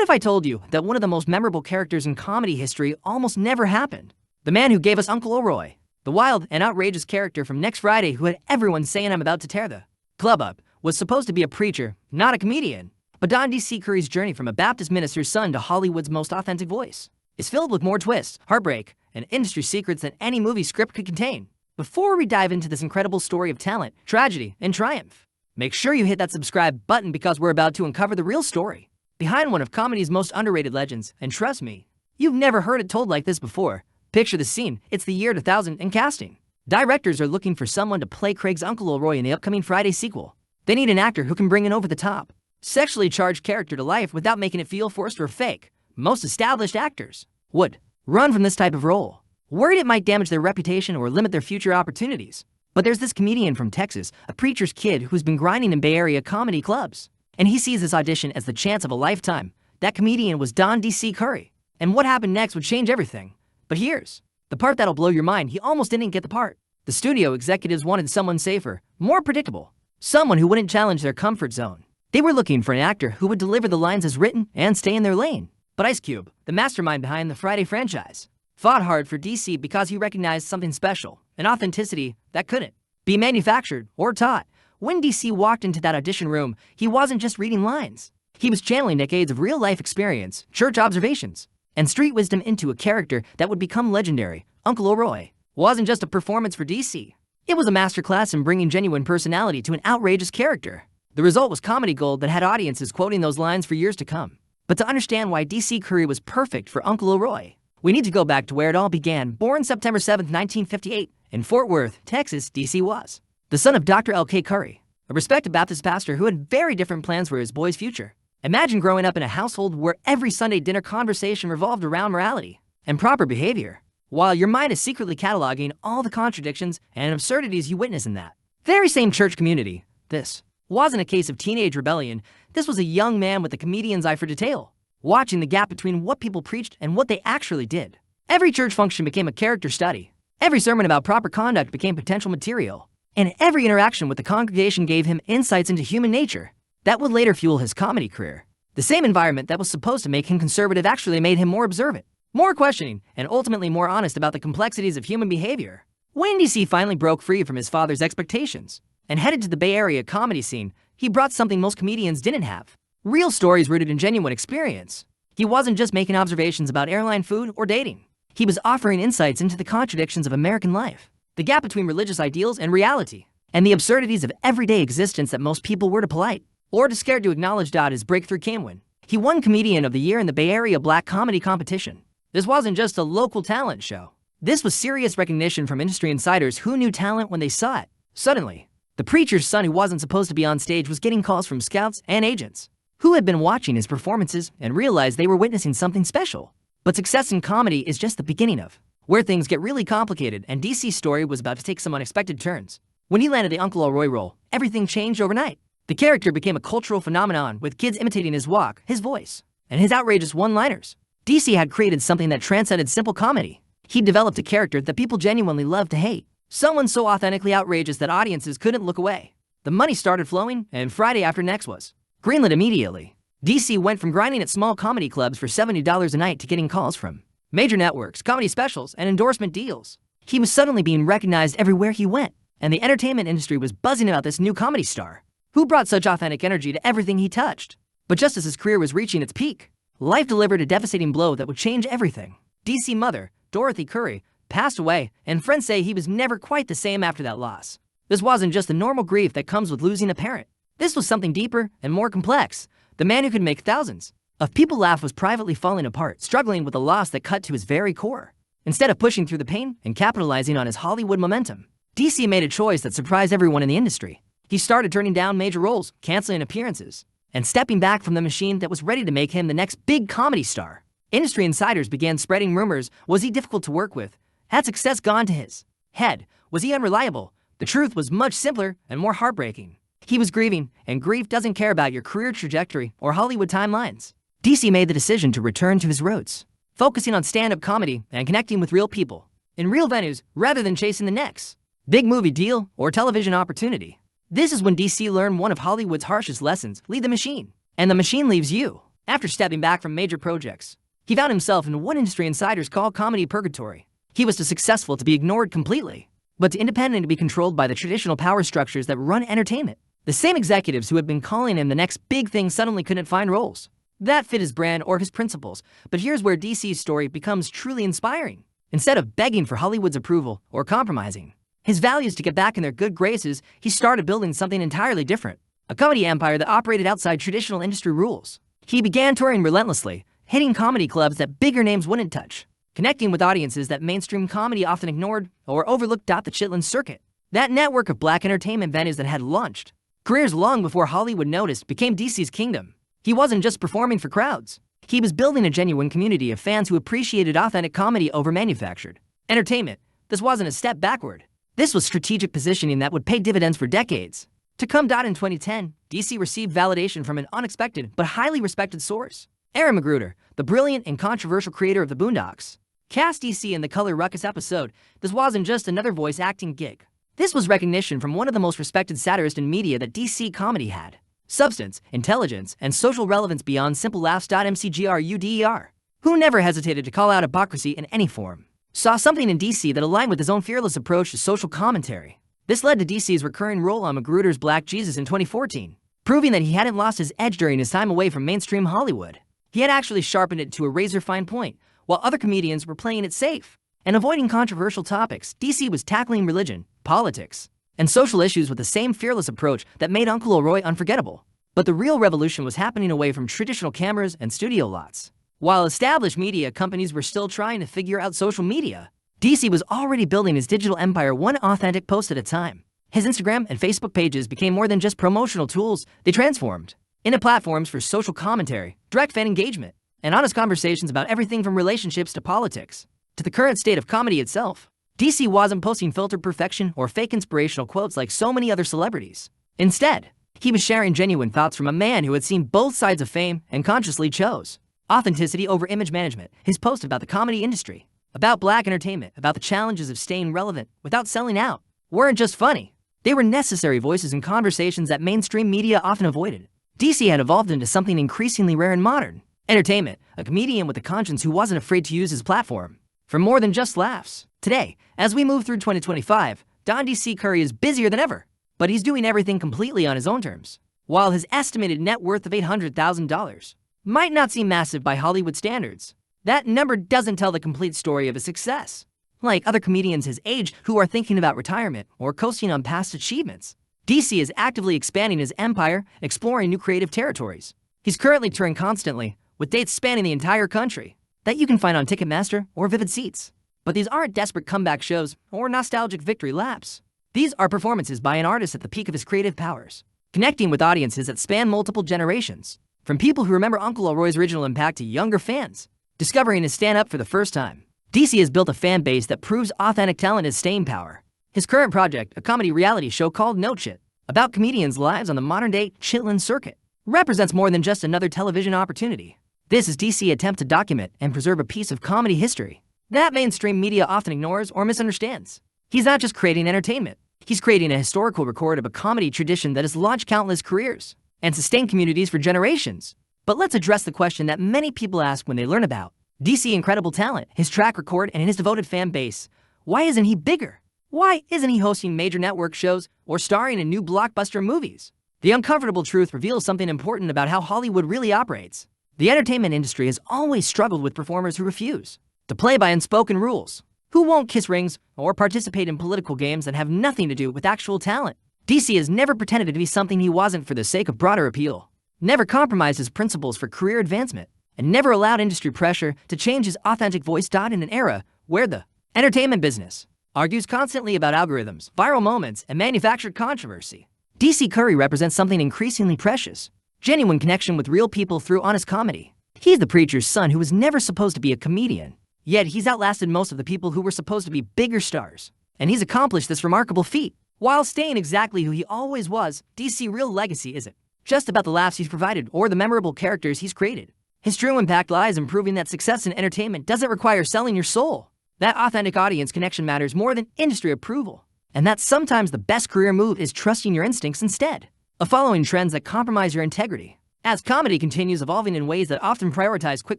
What if I told you that one of the most memorable characters in comedy history almost never happened? The man who gave us Uncle Elroy, the wild and outrageous character from Next Friday who had everyone saying I'm about to tear the club up, was supposed to be a preacher, not a comedian. But Don D.C. Curry's journey from a Baptist minister's son to Hollywood's most authentic voice is filled with more twists, heartbreak, and industry secrets than any movie script could contain. Before we dive into this incredible story of talent, tragedy, and triumph, make sure you hit that subscribe button because we're about to uncover the real story behind one of comedy's most underrated legends. And trust me, you've never heard it told like this before. Picture the scene. It's the year 2000 and casting. Directors are looking for someone to play Craig's Uncle Elroy in the upcoming Friday sequel. They need an actor who can bring an over-the-top, sexually charged character to life without making it feel forced or fake. Most established actors would run from this type of role, worried it might damage their reputation or limit their future opportunities. But there's this comedian from Texas, a preacher's kid who's been grinding in Bay Area comedy clubs. And he sees this audition as the chance of a lifetime. That comedian was Don D.C. Curry. And what happened next would change everything. But here's the part that'll blow your mind. He almost didn't get the part. The studio executives wanted someone safer, more predictable, someone who wouldn't challenge their comfort zone. They were looking for an actor who would deliver the lines as written and stay in their lane. But Ice Cube, the mastermind behind the Friday franchise, fought hard for DC because he recognized something special, an authenticity that couldn't be manufactured or taught. When DC walked into that audition room, he wasn't just reading lines. He was channeling decades of real-life experience, church observations, and street wisdom into a character that would become legendary. Uncle Elroy wasn't just a performance for DC. It was a masterclass in bringing genuine personality to an outrageous character. The result was comedy gold that had audiences quoting those lines for years to come. But to understand why DC Curry was perfect for Uncle Elroy, we need to go back to where it all began. Born September 7, 1958, in Fort Worth, Texas, DC was the son of Dr. L.K. Curry, a respected Baptist pastor who had very different plans for his boy's future. Imagine growing up in a household where every Sunday dinner conversation revolved around morality and proper behavior, while your mind is secretly cataloging all the contradictions and absurdities you witness in that very same church community. This wasn't a case of teenage rebellion. This was a young man with a comedian's eye for detail, watching the gap between what people preached and what they actually did. Every church function became a character study. Every sermon about proper conduct became potential material. And every interaction with the congregation gave him insights into human nature that would later fuel his comedy career. The same environment that was supposed to make him conservative actually made him more observant, more questioning, and ultimately more honest about the complexities of human behavior. When DC finally broke free from his father's expectations and headed to the Bay Area comedy scene, he brought something most comedians didn't have: real stories rooted in genuine experience. He wasn't just making observations about airline food or dating. He was offering insights into the contradictions of American life, the gap between religious ideals and reality, and the absurdities of everyday existence that most people were too polite or too scared to acknowledge. His breakthrough came when he won Comedian of the Year in the Bay Area Black Comedy Competition. This wasn't just a local talent show. This was serious recognition from industry insiders who knew talent when they saw it. Suddenly, the preacher's son who wasn't supposed to be on stage was getting calls from scouts and agents who had been watching his performances and realized they were witnessing something special. But success in comedy is just the beginning of where things get really complicated, and DC's story was about to take some unexpected turns. When he landed the Uncle Elroy role, everything changed overnight. The character became a cultural phenomenon, with kids imitating his walk, his voice, and his outrageous one-liners. DC had created something that transcended simple comedy. He developed a character that people genuinely loved to hate, someone so authentically outrageous that audiences couldn't look away. The money started flowing, and Friday After Next was greenlit immediately. DC went from grinding at small comedy clubs for $70 a night to getting calls from major networks, comedy specials, and endorsement deals. He was suddenly being recognized everywhere he went, and the entertainment industry was buzzing about this new comedy star who brought such authentic energy to everything he touched. But just as his career was reaching its peak, life delivered a devastating blow that would change everything. DC's mother, Dorothy Curry, passed away, and friends say he was never quite the same after that loss. This wasn't just the normal grief that comes with losing a parent. This was something deeper and more complex. The man who could make thousands of people laugh was privately falling apart, struggling with a loss that cut to his very core. Instead of pushing through the pain and capitalizing on his Hollywood momentum, DC made a choice that surprised everyone in the industry. He started turning down major roles, canceling appearances, and stepping back from the machine that was ready to make him the next big comedy star. Industry insiders began spreading rumors. Was he difficult to work with? Had success gone to his head? Was he unreliable? The truth was much simpler and more heartbreaking. He was grieving, and grief doesn't care about your career trajectory or Hollywood timelines. DC made the decision to return to his roots, focusing on stand-up comedy and connecting with real people in real venues rather than chasing the next big movie deal or television opportunity. This is when DC learned one of Hollywood's harshest lessons: lead the machine, and the machine leaves you. After stepping back from major projects, he found himself in what industry insiders call comedy purgatory. He was too successful to be ignored completely, but too independent to be controlled by the traditional power structures that run entertainment. The same executives who had been calling him the next big thing suddenly couldn't find roles that fit his brand or his principles. But here's where DC's story becomes truly inspiring. Instead of begging for Hollywood's approval or compromising his values to get back in their good graces, he started building something entirely different. A comedy empire that operated outside traditional industry rules. He began touring relentlessly, hitting comedy clubs that bigger names wouldn't touch, connecting with audiences that mainstream comedy often ignored or overlooked. The Chitlin Circuit, that network of black entertainment venues that had launched careers long before Hollywood noticed, became DC's kingdom. He wasn't just performing for crowds. He was building a genuine community of fans who appreciated authentic comedy over manufactured entertainment. This wasn't a step backward. This was strategic positioning that would pay dividends for decades to come. In 2010, DC received validation from an unexpected but highly respected source. Aaron McGruder, the brilliant and controversial creator of The Boondocks, cast DC in the Color Ruckus episode. This wasn't just another voice acting gig. This was recognition from one of the most respected satirists in media that DC comedy had. Substance, intelligence, and social relevance beyond simple laughs. McGruder, who never hesitated to call out hypocrisy in any form, saw something in DC that aligned with his own fearless approach to social commentary. This led to DC's recurring role on McGruder's Black Jesus in 2014, proving that he hadn't lost his edge during his time away from mainstream Hollywood. He had actually sharpened it to a razor-fine point, while other comedians were playing it safe and avoiding controversial topics. DC was tackling religion, politics, and social issues with the same fearless approach that made Uncle Elroy unforgettable. But the real revolution was happening away from traditional cameras and studio lots. While established media companies were still trying to figure out social media, DC was already building his digital empire one authentic post at a time. His Instagram and Facebook pages became more than just promotional tools. They transformed into platforms for social commentary, direct fan engagement, and honest conversations about everything from relationships to politics to the current state of comedy itself. DC wasn't posting filtered perfection or fake inspirational quotes like so many other celebrities. Instead, he was sharing genuine thoughts from a man who had seen both sides of fame and consciously chose authenticity over image management. His post about the comedy industry, about black entertainment, about the challenges of staying relevant without selling out, weren't just funny. They were necessary voices in conversations that mainstream media often avoided. DC had evolved into something increasingly rare and modern. Entertainment, a comedian with a conscience who wasn't afraid to use his platform for more than just laughs. Today, as we move through 2025, DC Curry is busier than ever, but he's doing everything completely on his own terms. While his estimated net worth of $800,000 might not seem massive by Hollywood standards, that number doesn't tell the complete story of his success. Like other comedians his age who are thinking about retirement or coasting on past achievements, DC is actively expanding his empire, exploring new creative territories. He's currently touring constantly, with dates spanning the entire country that you can find on Ticketmaster or Vivid Seats. But these aren't desperate comeback shows or nostalgic victory laps. These are performances by an artist at the peak of his creative powers, connecting with audiences that span multiple generations, from people who remember Uncle Elroy's original impact to younger fans discovering his stand-up for the first time. DC has built a fan base that proves authentic talent is staying power. His current project, a comedy reality show called No Chit, about comedians' lives on the modern-day Chitlin Circuit, represents more than just another television opportunity. This is DC's attempt to document and preserve a piece of comedy history that mainstream media often ignores or misunderstands. He's not just creating entertainment. He's creating a historical record of a comedy tradition that has launched countless careers and sustained communities for generations. But let's address the question that many people ask when they learn about DC's incredible talent, his track record, and his devoted fan base. Why isn't he bigger? Why isn't he hosting major network shows or starring in new blockbuster movies? The uncomfortable truth reveals something important about how Hollywood really operates. The entertainment industry has always struggled with performers who refuse to play by unspoken rules, who won't kiss rings or participate in political games that have nothing to do with actual talent. DC has never pretended to be something he wasn't for the sake of broader appeal, never compromised his principles for career advancement, and never allowed industry pressure to change his authentic voice. In an era where the entertainment business argues constantly about algorithms, viral moments, and manufactured controversy, DC Curry represents something increasingly precious: genuine connection with real people through honest comedy. He's the preacher's son who was never supposed to be a comedian, yet he's outlasted most of the people who were supposed to be bigger stars. And he's accomplished this remarkable feat while staying exactly who he always was. DC's real legacy isn't just about the laughs he's provided or the memorable characters he's created. His true impact lies in proving that success in entertainment doesn't require selling your soul, that authentic audience connection matters more than industry approval, and that sometimes the best career move is trusting your instincts instead of following trends that compromise your integrity. As comedy continues evolving in ways that often prioritize quick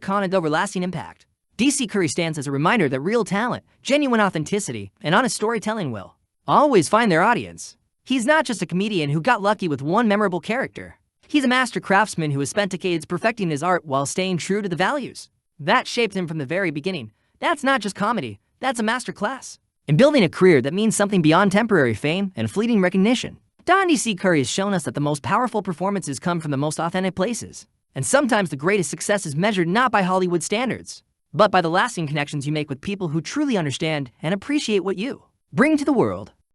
content over lasting impact, DC Curry stands as a reminder that real talent, genuine authenticity, and honest storytelling will always find their audience. He's not just a comedian who got lucky with one memorable character. He's a master craftsman who has spent decades perfecting his art while staying true to the values that shaped him from the very beginning. That's not just comedy, that's a masterclass in building a career that means something beyond temporary fame and fleeting recognition. Don DC Curry has shown us that the most powerful performances come from the most authentic places. And sometimes the greatest success is measured not by Hollywood standards, but by the lasting connections you make with people who truly understand and appreciate what you bring to the world.